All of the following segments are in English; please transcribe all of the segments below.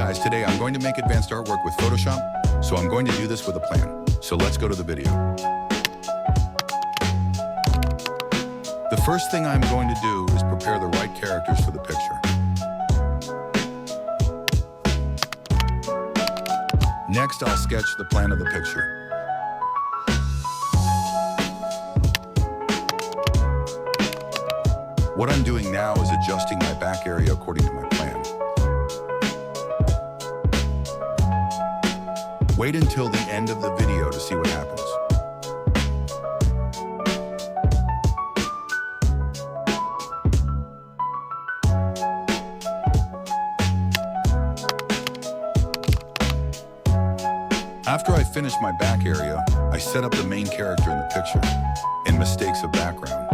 guys, today I'm going to make advanced artwork with Photoshop, so I'm going to do this with a plan. So let's go to the video. The first thing I'm going to do is prepare the right characters for the picture. Next, I'll sketch the plan of the picture. What I'm doing now is adjusting my back area according to my plan. Wait until the end of the video to see what happens. After I finish my back area, I set up the main character in the picture and mistakes of background.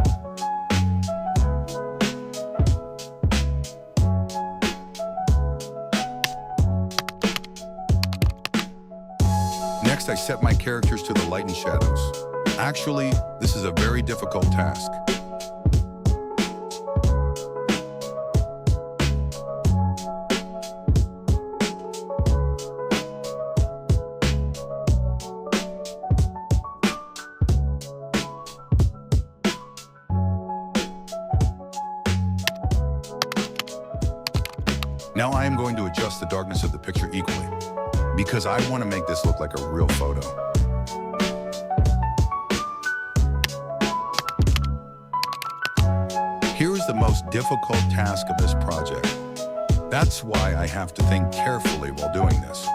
Next, I set my characters to the light and shadows. Actually, this is a very difficult task. Now I am going to adjust the darkness of the picture equally, because I want to make this look like a real photo. Here is the most difficult task of this project. That's why I have to think carefully while doing this.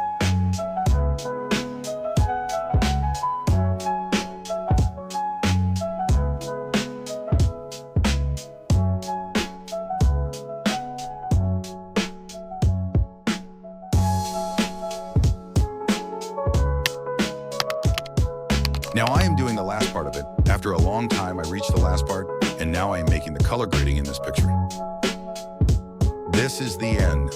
Now I am doing the last part of it. After a long time, I reached the last part, and now I am making the color grading in this picture. This is the end.